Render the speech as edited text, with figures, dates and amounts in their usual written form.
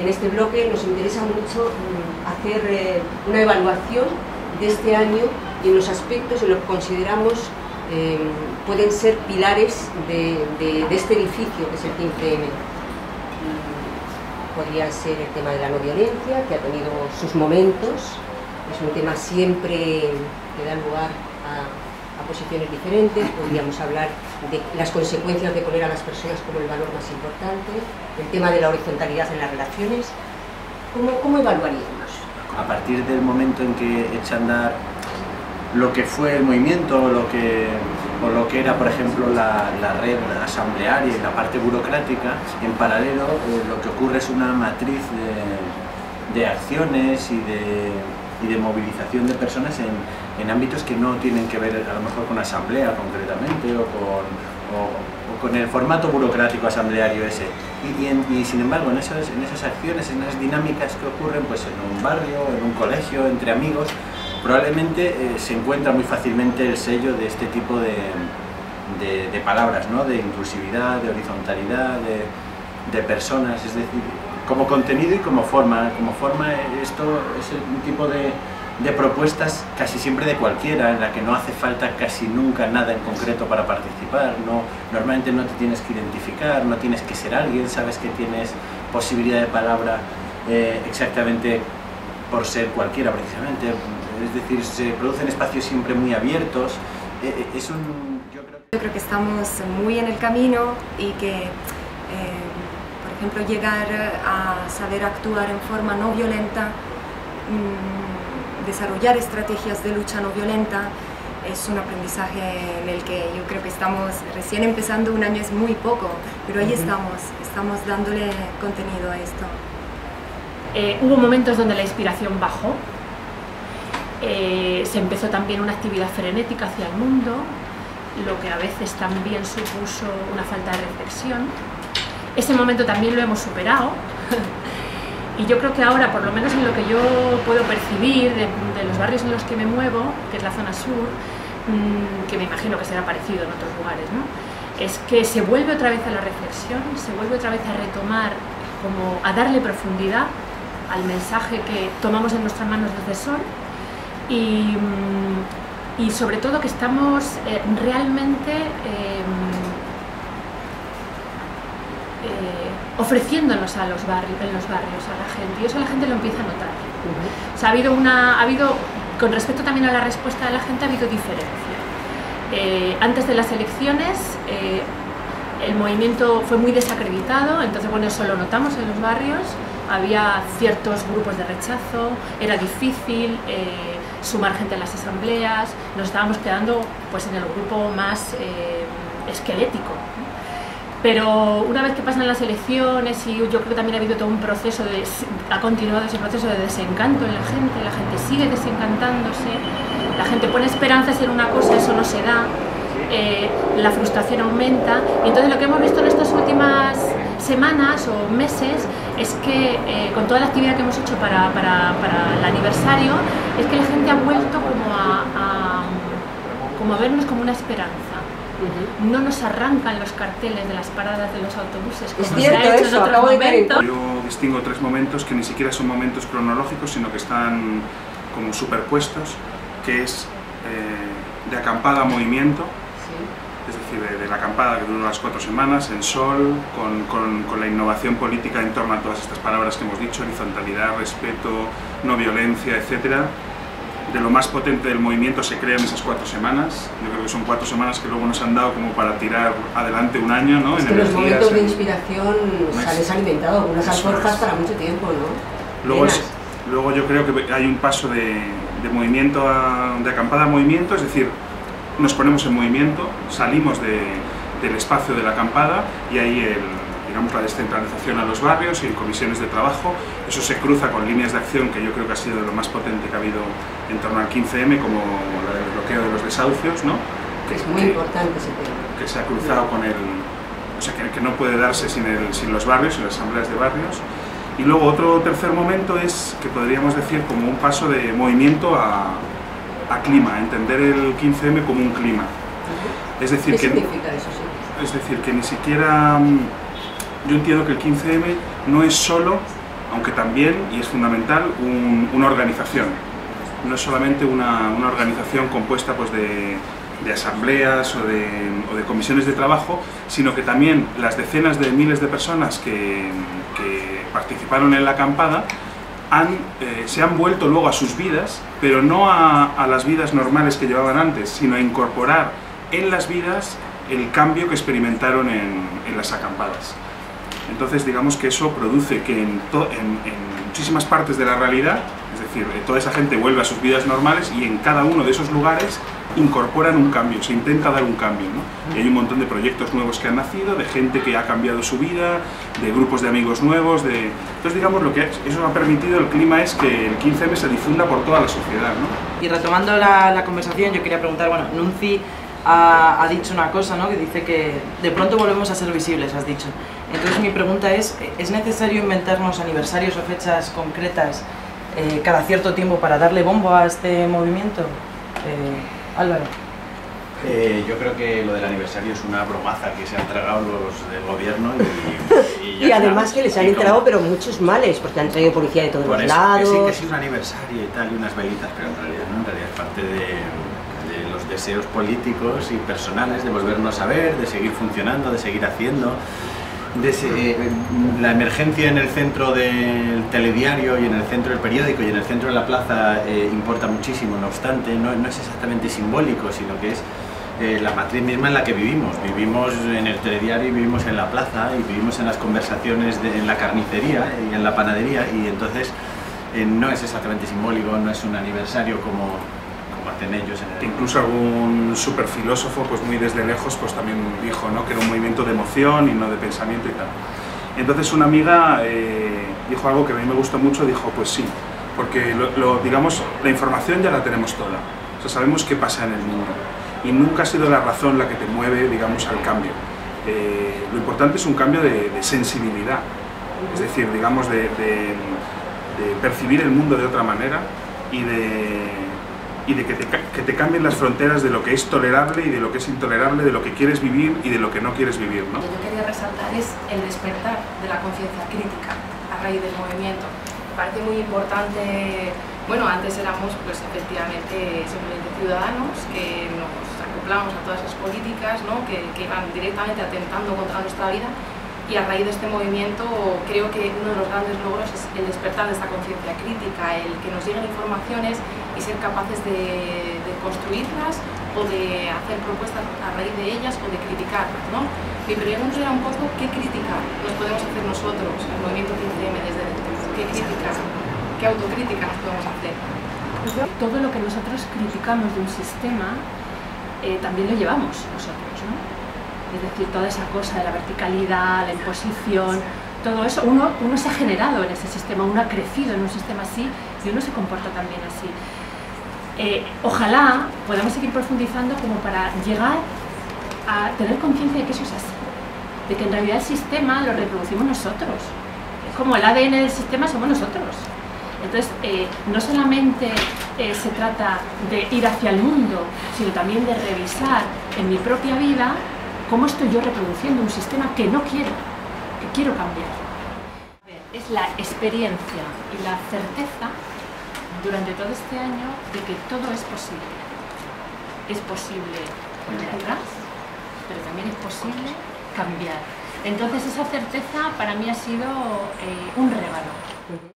en este bloque nos interesa mucho hacer una evaluación de este año y en los aspectos en los que consideramos pueden ser pilares de este edificio que es el 15M. Podría ser el tema de la no violencia, que ha tenido sus momentos, es un tema siempre que da lugar a posiciones diferentes. Podríamos hablar de las consecuencias de poner a las personas como el valor más importante, el tema de la horizontalidad en las relaciones. ¿Cómo evaluaríamos? A partir del momento en que echa a andar lo que fue el movimiento o lo que era, por ejemplo, la red asamblearia y la parte burocrática, en paralelo lo que ocurre es una matriz de acciones y de movilización de personas en ámbitos que no tienen que ver a lo mejor con asamblea concretamente o con el formato burocrático asambleario ese. Y sin embargo en esas acciones, en esas dinámicas que ocurren pues en un barrio, en un colegio, entre amigos, probablemente se encuentra muy fácilmente el sello de este tipo de palabras, ¿no? De inclusividad, de horizontalidad, de personas, es decir, como contenido y como forma. Como forma esto es un tipo de propuestas casi siempre de cualquiera, en la que no hace falta casi nunca nada en concreto para participar, normalmente no te tienes que identificar, no tienes que ser alguien, sabes que tienes posibilidad de palabra exactamente por ser cualquiera precisamente, es decir, se producen espacios siempre muy abiertos. Yo creo que estamos muy en el camino y que, por ejemplo, llegar a saber actuar en forma no violenta, desarrollar estrategias de lucha no violenta, es un aprendizaje en el que yo creo que estamos recién empezando. Un año es muy poco, pero ahí estamos dándole contenido a esto. Hubo momentos donde la inspiración bajó, se empezó también una actividad frenética hacia el mundo, lo que a veces también supuso una falta de reflexión. Ese momento también lo hemos superado y yo creo que ahora, por lo menos en lo que yo puedo percibir de los barrios en los que me muevo, que es la zona sur, que me imagino que será parecido en otros lugares, ¿no? Es que se vuelve otra vez a la reflexión, se vuelve otra vez a retomar, como a darle profundidad al mensaje que tomamos en nuestras manos desde Sol y sobre todo que estamos realmente ofreciéndonos en los barrios a la gente, y eso la gente lo empieza a notar. O sea, ha habido, con respecto también a la respuesta de la gente, ha habido diferencia. Antes de las elecciones el movimiento fue muy desacreditado, entonces bueno, eso lo notamos en los barrios, había ciertos grupos de rechazo, era difícil sumar gente a las asambleas, nos estábamos quedando pues en el grupo más esquelético. Pero una vez que pasan las elecciones, y yo creo que también ha habido todo un proceso ha continuado ese proceso de desencanto en la gente sigue desencantándose, la gente pone esperanzas en una cosa, eso no se da, la frustración aumenta, y entonces lo que hemos visto en estas últimas semanas o meses es que con toda la actividad que hemos hecho para el aniversario, es que la gente ha vuelto como a vernos como una esperanza. No nos arrancan los carteles de las paradas de los autobuses como se ha hecho en otros momentos. Yo distingo tres momentos que ni siquiera son momentos cronológicos, sino que están como superpuestos, que es de acampada a movimiento, es decir, de la acampada que duró las 4 semanas, en Sol, con la innovación política en torno a todas estas palabras que hemos dicho, horizontalidad, respeto, no violencia, etcétera. De lo más potente del movimiento se crea en esas 4 semanas. Yo creo que son 4 semanas que luego nos han dado como para tirar adelante un año, ¿no? Es que los momentos de inspiración les han alimentado algunas alforjas para mucho tiempo, ¿no? Luego yo creo que hay un paso de movimiento de acampada a movimiento, es decir, nos ponemos en movimiento, salimos del espacio de la acampada y ahí digamos, la descentralización a los barrios y en comisiones de trabajo. Eso se cruza con líneas de acción que yo creo que ha sido lo más potente que ha habido en torno al 15M, como la del bloqueo de los desahucios, ¿no? Que es muy importante ese tema. Que se ha cruzado con o sea, que no puede darse sin los barrios, sin las asambleas de barrios. Y luego otro tercer momento es, que podríamos decir, como un paso de movimiento a clima, entender el 15M como un clima. Es decir, ¿Qué significa eso? Sí. Es decir, que ni siquiera... Yo entiendo que el 15M no es solo, aunque también, y es fundamental, una organización. No es solamente una organización compuesta pues, de asambleas o de comisiones de trabajo, sino que también las decenas de miles de personas que participaron en la acampada se han vuelto luego a sus vidas, pero no a las vidas normales que llevaban antes, sino a incorporar en las vidas el cambio que experimentaron en las acampadas. Entonces digamos que eso produce que en muchísimas partes de la realidad, es decir, toda esa gente vuelve a sus vidas normales y en cada uno de esos lugares incorporan un cambio, se intenta dar un cambio, ¿no? Y hay un montón de proyectos nuevos que han nacido, de gente que ha cambiado su vida, de grupos de amigos nuevos, entonces digamos lo que eso ha permitido, el clima es que el 15M se difunda por toda la sociedad, ¿no? Y retomando la conversación, yo quería preguntar, bueno, Nunci ha dicho una cosa, ¿no? Que dice que de pronto volvemos a ser visibles, has dicho. Entonces mi pregunta ¿es necesario inventarnos aniversarios o fechas concretas cada cierto tiempo para darle bombo a este movimiento? Álvaro. Yo creo que lo del aniversario es una bromaza que se han tragado los del gobierno y además que les han entrado pero muchos males, porque han traído policía de todos los lados. Que sí, un aniversario y tal, y unas velitas, pero en realidad no, en realidad es parte de los deseos políticos y personales de volvernos a ver, de seguir funcionando, de seguir haciendo. La emergencia en el centro del telediario y en el centro del periódico y en el centro de la plaza importa muchísimo, no obstante, no es exactamente simbólico, sino que es la matriz misma en la que vivimos. Vivimos en el telediario y vivimos en la plaza y vivimos en las conversaciones en la carnicería y en la panadería, y entonces no es exactamente simbólico, no es un aniversario como hacen ellos. Incluso algún superfilósofo, pues muy desde lejos, pues también dijo, ¿no?, que era un movimiento de emoción y no de pensamiento y tal. Entonces una amiga dijo algo que a mí me gustó mucho, dijo, pues sí, porque digamos, la información ya la tenemos toda, o sea, sabemos qué pasa en el mundo y nunca ha sido la razón la que te mueve, digamos, al cambio. Lo importante es un cambio de sensibilidad, es decir, digamos, de percibir el mundo de otra manera y de que te cambien las fronteras de lo que es tolerable y de lo que es intolerable, de lo que quieres vivir y de lo que no quieres vivir, ¿no? Lo que yo quería resaltar es el despertar de la conciencia crítica a raíz del movimiento. Me parece muy importante, bueno, antes éramos pues efectivamente simplemente ciudadanos que nos acoplamos a todas esas políticas, ¿no?, que iban directamente atentando contra nuestra vida. Y a raíz de este movimiento creo que uno de los grandes logros es el despertar de esta conciencia crítica, el que nos lleguen informaciones y ser capaces de construirlas o de hacer propuestas a raíz de ellas o de criticarlas, ¿no? Mi pregunta era un poco qué crítica nos podemos hacer nosotros, el movimiento 15M desde dentro, qué crítica, qué autocrítica nos podemos hacer. Todo lo que nosotros criticamos de un sistema también lo llevamos nosotros, ¿no? Es decir, toda esa cosa de la verticalidad, la imposición, todo eso, uno se ha generado en ese sistema, uno ha crecido en un sistema así y uno se comporta también así. Ojalá podamos seguir profundizando como para llegar a tener conciencia de que eso es así, de que en realidad el sistema lo reproducimos nosotros, es como el ADN del sistema somos nosotros. Entonces, no solamente se trata de ir hacia el mundo, sino también de revisar en mi propia vida cómo estoy yo reproduciendo un sistema que no quiero, que quiero cambiar. Es la experiencia y la certeza durante todo este año de que todo es posible. Es posible volver atrás, pero también es posible cambiar. Entonces esa certeza para mí ha sido un regalo.